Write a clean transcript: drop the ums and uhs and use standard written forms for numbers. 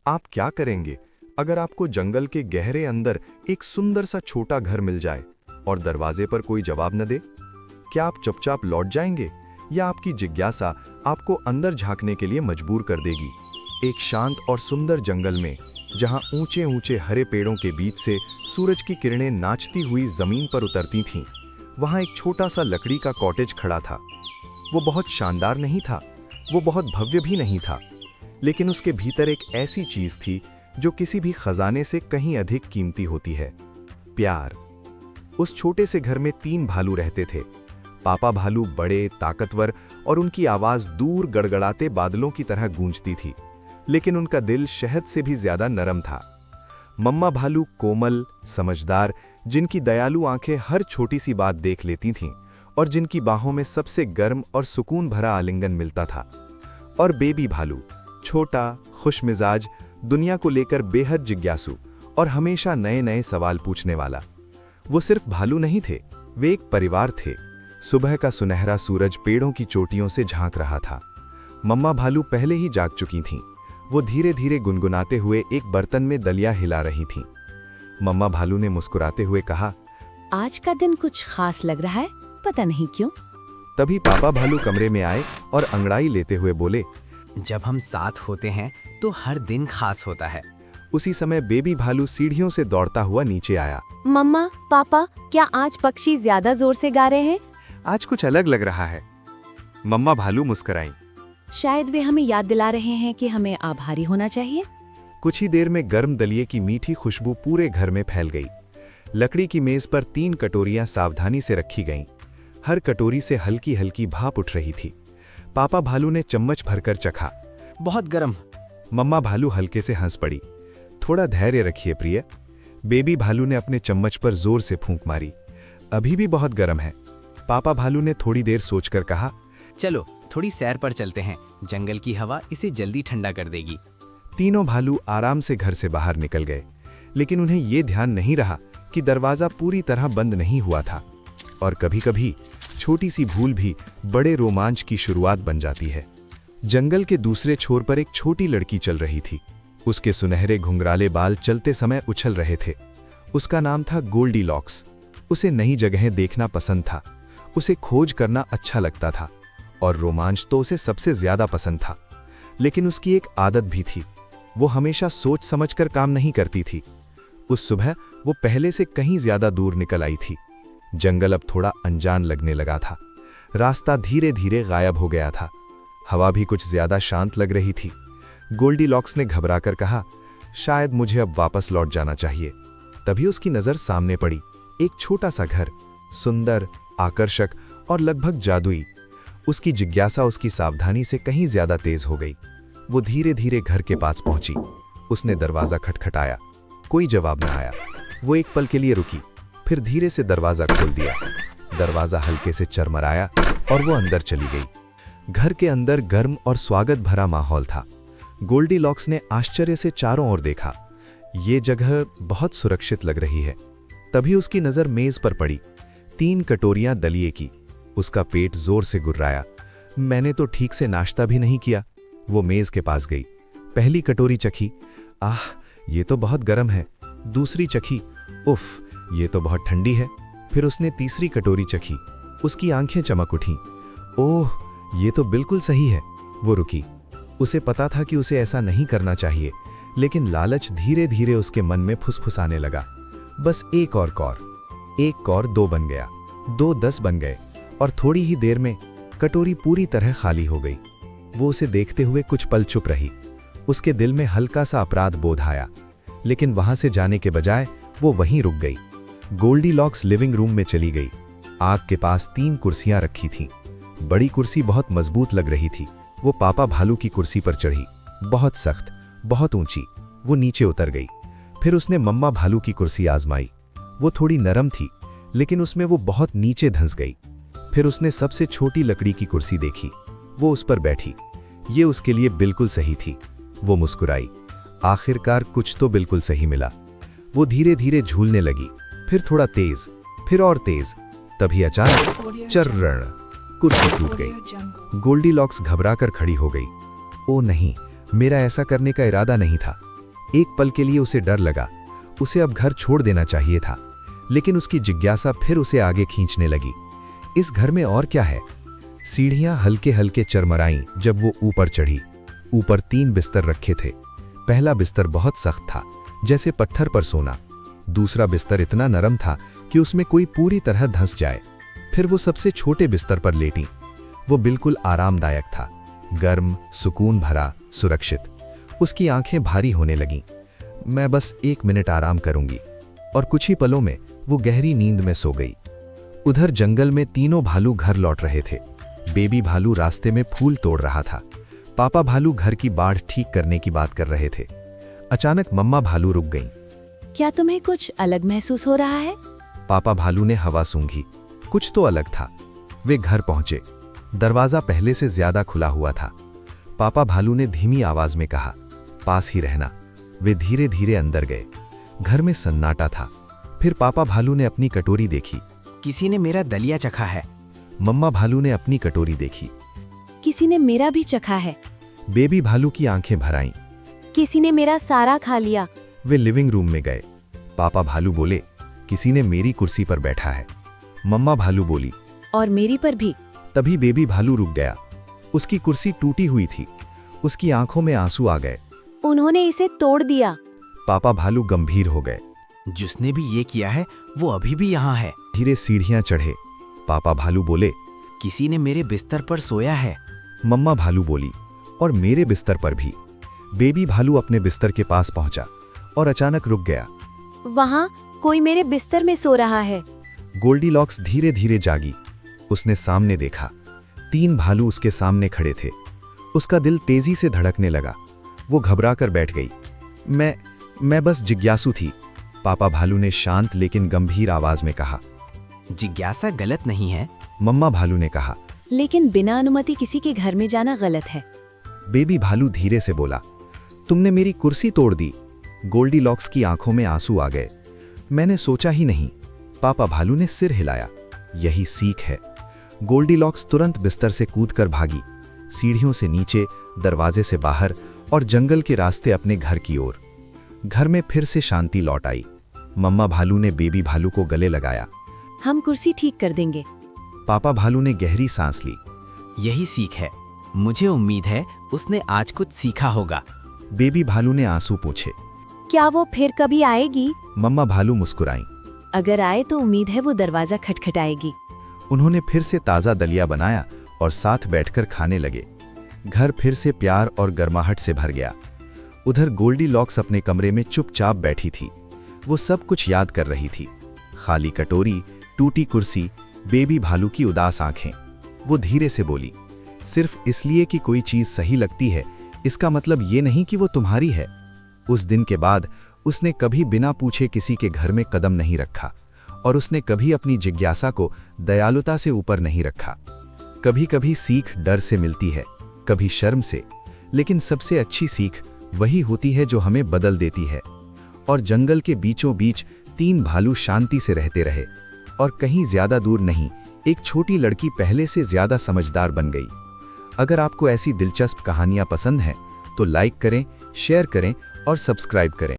आप क्या करेंगे अगर आपको जंगल के गहरे अंदर एक सुंदर सा छोटा घर मिल जाए और दरवाजे पर कोई जवाब न दे? क्या आप चुपचाप लौट जाएंगे या आपकी जिज्ञासा आपको अंदर झांकने के लिए मजबूर कर देगी? एक शांत और सुंदर जंगल में, जहां ऊंचे ऊंचे हरे पेड़ों के बीच से सूरज की किरणें नाचती हुई जमीन पर उतरती थीं, वहां एक छोटा सा लकड़ी का कॉटेज खड़ा था। वो बहुत शानदार नहीं था, वो बहुत भव्य भी नहीं था, लेकिन उसके भीतर एक ऐसी चीज थी जो किसी भी खजाने से कहीं अधिक कीमती होती है, प्यार। उस छोटे से घर में 3 भालू रहते थे। पापा भालू बड़े, ताकतवर और उनकी आवाज दूर गड़गड़ाते बादलों की तरह गूंजती थी, लेकिन उनका दिल शहद से भी ज्यादा नरम था। मम्मा भालू कोमल, समझदार, जिनकी दयालु आंखें हर छोटी सी बात देख लेती थीं और जिनकी बाहों में सबसे गर्म और सुकून भरा आलिंगन मिलता था। और बेबी भालू छोटा, खुशमिजाज, दुनिया को लेकर बेहद जिज्ञासु और हमेशा नए नए सवाल पूछने वाला। वो सिर्फ भालू नहीं थे, वे एक परिवार थे। सुबह का सुनहरा सूरज पेड़ों की चोटियों से झांक रहा था। मम्मा भालू पहले ही जाग चुकी थीं। वो धीरे धीरे गुनगुनाते हुए एक बर्तन में दलिया हिला रही थीं। मम्मा भालू ने मुस्कुराते हुए कहा, आज का दिन कुछ खास लग रहा है, पता नहीं क्यों। तभी पापा भालू कमरे में आए और अंगड़ाई लेते हुए बोले, जब हम साथ होते हैं तो हर दिन खास होता है। उसी समय बेबी भालू सीढ़ियों से दौड़ता हुआ नीचे आया। मम्मा, पापा, क्या आज पक्षी ज्यादा जोर से गा रहे हैं? आज कुछ अलग लग रहा है। मम्मा भालू मुस्कुराई। शायद वे हमें याद दिला रहे हैं कि हमें आभारी होना चाहिए। कुछ ही देर में गर्म दलिये की मीठी खुशबू पूरे घर में फैल गई। लकड़ी की मेज पर 3 कटोरियां सावधानी से रखी गईं। हर कटोरी से हल्की हल्की भाप उठ रही थी। पापा भालू ने चम्मच भरकर चखा। बहुत गर्म। मम्मा भालू हल्के से हंस पड़ी। थोड़ा धैर्य रखिए प्रिय। बेबी भालू ने अपने चम्मच पर जोर से फूंक मारी। अभी भी बहुत गर्म है। पापा भालू ने थोड़ी देर सोचकर कहा, चलो थोड़ी सैर पर चलते हैं, जंगल की हवा इसे जल्दी ठंडा कर देगी। तीनों भालू आराम से घर से बाहर निकल गए, लेकिन उन्हें ये ध्यान नहीं रहा कि दरवाजा पूरी तरह बंद नहीं हुआ था। और कभी-कभी छोटी सी भूल भी बड़े रोमांच की शुरुआत बन जाती है। जंगल के दूसरे छोर पर एक छोटी लड़की चल रही थी। उसके सुनहरे घुंघराले बाल चलते समय उछल रहे थे। उसका नाम था गोल्डीलॉक्स। उसे नई जगहें देखना पसंद था। उसे खोज करना अच्छा लगता था और रोमांच तो उसे सबसे ज्यादा पसंद था। लेकिन उसकी एक आदत भी थी, वो हमेशा सोच समझकर काम नहीं करती थी। उस सुबह वो पहले से कहीं ज्यादा दूर निकल आई थी। जंगल अब थोड़ा अनजान लगने लगा था। रास्ता धीरे धीरे गायब हो गया था। हवा भी कुछ ज्यादा शांत लग रही थी। गोल्डीलॉक्स ने घबराकर कहा, शायद मुझे अब वापस लौट जाना चाहिए। तभी उसकी नजर सामने पड़ी। एक छोटा सा घर, सुंदर, आकर्षक और लगभग जादुई। उसकी जिज्ञासा उसकी सावधानी से कहीं ज्यादा तेज हो गई। वो धीरे धीरे घर के पास पहुंची। उसने दरवाजा खटखटाया। कोई जवाब न आया। वो एक पल के लिए रुकी, फिर धीरे से दरवाजा खोल दिया। दरवाजा हल्के से चरमराया और वो अंदर चली गई। घर के अंदर गर्म और स्वागत भरा माहौल था। गोल्डीलॉक्स ने आश्चर्य से चारों ओर देखा। ये जगह बहुत सुरक्षित लग रही है। तभी उसकी नजर मेज पर पड़ी। 3 कटोरियां दलिये की। उसका पेट जोर से गुर्राया। मैंने तो ठीक से नाश्ता भी नहीं किया। वो मेज के पास गई। पहली कटोरी चखी। आह, ये तो बहुत गर्म है। दूसरी चखी। उफ, ये तो बहुत ठंडी है। फिर उसने तीसरी कटोरी चखी। उसकी आंखें चमक उठीं। ओह, ये तो बिल्कुल सही है। वो रुकी। उसे पता था कि उसे ऐसा नहीं करना चाहिए, लेकिन लालच धीरे धीरे उसके मन में फुसफुसाने लगा। बस एक और कौर। 1 कौर 2 बन गया, 2 10 बन गए और थोड़ी ही देर में कटोरी पूरी तरह खाली हो गई। वो उसे देखते हुए कुछ पल चुप रही। उसके दिल में हल्का सा अपराध बोध आया, लेकिन वहां से जाने के बजाय वो वहीं रुक गई। गोल्डीलॉक्स लिविंग रूम में चली गई। आग के पास 3 कुर्सियां रखी थीं। बड़ी कुर्सी बहुत मजबूत लग रही थी। वो पापा भालू की कुर्सी पर चढ़ी। बहुत सख्त, बहुत ऊंची। वो नीचे उतर गई। फिर उसने मम्मा भालू की कुर्सी आजमाई। वो थोड़ी नरम थी, लेकिन उसमें वो बहुत नीचे धंस गई। फिर उसने सबसे छोटी लकड़ी की कुर्सी देखी। वो उस पर बैठी। ये उसके लिए बिल्कुल सही थी। वो मुस्कुराई। आखिरकार कुछ तो बिल्कुल सही मिला। वो धीरे धीरे झूलने लगी, फिर थोड़ा तेज, फिर और तेज। तभी अचानक चर्रण, कुर्सी टूट गई। गोल्डीलॉक्स घबराकर खड़ी हो गई। ओ नहीं, मेरा ऐसा करने का इरादा नहीं था। एक पल के लिए उसे डर लगा, उसे अब घर छोड़ देना चाहिए था, लेकिन उसकी जिज्ञासा फिर उसे आगे खींचने लगी। इस घर में और क्या है? सीढ़ियां हल्के हल्के चरमराईं जब वो ऊपर चढ़ी। ऊपर 3 बिस्तर रखे थे। पहला बिस्तर बहुत सख्त था, जैसे पत्थर पर सोना। दूसरा बिस्तर इतना नरम था कि उसमें कोई पूरी तरह धंस जाए। फिर वो सबसे छोटे बिस्तर पर लेटी। वो बिल्कुल आरामदायक था, गर्म, सुकून भरा, सुरक्षित। उसकी आंखें भारी होने लगीं। मैं बस 1 मिनट आराम करूंगी। और कुछ ही पलों में वो गहरी नींद में सो गई। उधर जंगल में तीनों भालू घर लौट रहे थे। बेबी भालू रास्ते में फूल तोड़ रहा था। पापा भालू घर की बाढ़ ठीक करने की बात कर रहे थे। अचानक मम्मा भालू रुक गईं। क्या तुम्हें कुछ अलग महसूस हो रहा है? पापा भालू ने हवा सूंघी। कुछ तो अलग था। वे घर पहुंचे। दरवाजा पहले से ज्यादा खुला हुआ था। पापा भालू ने धीमी आवाज में कहा, पास ही रहना। वे धीरे धीरे अंदर गए। घर में सन्नाटा था। फिर पापा भालू ने अपनी कटोरी देखी। किसी ने मेरा दलिया चखा है। मम्मा भालू ने अपनी कटोरी देखी। किसी ने मेरा भी चखा है। बेबी भालू की आंखें भर आईं। किसी ने मेरा सारा खा लिया। वे लिविंग रूम में गए। पापा भालू बोले, किसी ने मेरी कुर्सी पर बैठा है। मम्मा भालू बोली, और मेरी पर भी। तभी बेबी भालू रुक गया। उसकी कुर्सी टूटी हुई थी। उसकी आंखों में आंसू आ गए। उन्होंने इसे तोड़ दिया। पापा भालू गंभीर हो गए। जिसने भी ये किया है वो अभी भी यहाँ है। धीरे सीढ़ियां चढ़े। पापा भालू बोले, किसी ने मेरे बिस्तर पर सोया है। मम्मा भालू बोली, और मेरे बिस्तर पर भी। बेबी भालू अपने बिस्तर के पास पहुंचा और अचानक रुक गया। वहाँ कोई मेरे बिस्तर में सो रहा है। गोल्डीलॉक्स धीरे धीरे जागी। उसने सामने देखा। 3 भालू उसके सामने खड़े थे। उसका दिल तेजी से धड़कने लगा। वो घबराकर बैठ गई। मैं बस जिज्ञासु थी, पापा भालू ने शांत लेकिन गंभीर आवाज में कहा। जिज्ञासा गलत नहीं है, मम्मा भालू ने कहा। लेकिन बिना अनुमति किसी के घर में जाना गलत है। बेबी भालू धीरे से बोला, तुमने मेरी कुर्सी तोड़ दी। गोल्डीलॉक्स की आंखों में आंसू आ गए। मैंने सोचा ही नहीं। पापा भालू ने सिर हिलाया। यही सीख है। गोल्डीलॉक्स तुरंत बिस्तर से कूदकर भागी, सीढ़ियों से नीचे, दरवाजे से बाहर और जंगल के रास्ते अपने घर की ओर। घर में फिर से शांति लौट आई। मम्मा भालू ने बेबी भालू को गले लगाया। हम कुर्सी ठीक कर देंगे। पापा भालू ने गहरी सांस ली। यही सीख है। मुझे उम्मीद है उसने आज कुछ सीखा होगा। बेबी भालू ने आंसू पूछे। क्या वो फिर कभी आएगी? मम्मा भालू मुस्कुराईं। अगर आए तो उम्मीद है वो दरवाजा खटखटाएगी। उन्होंने फिर से ताज़ा दलिया बनाया और साथ बैठकर खाने लगे। घर फिर से प्यार और गर्माहट से भर गया। उधर गोल्डीलॉक्स अपने कमरे में चुपचाप बैठी थी। वो सब कुछ याद कर रही थी। खाली कटोरी, टूटी कुर्सी, बेबी भालू की उदास आंखें। वो धीरे से बोली, सिर्फ इसलिए कि कोई चीज सही लगती है, इसका मतलब ये नहीं कि वो तुम्हारी है। उस दिन के बाद उसने कभी बिना पूछे किसी के घर में कदम नहीं रखा और उसने कभी अपनी जिज्ञासा को दयालुता से ऊपर नहीं रखा। कभी कभी सीख डर से मिलती है, कभी शर्म से, लेकिन सबसे अच्छी सीख वही होती है जो हमें बदल देती है। और जंगल के बीचों बीच 3 भालू शांति से रहते रहे और कहीं ज्यादा दूर नहीं, एक छोटी लड़की पहले से ज्यादा समझदार बन गई। अगर आपको ऐसी दिलचस्प कहानियां पसंद हैं तो लाइक करें, शेयर करें और सब्सक्राइब करें।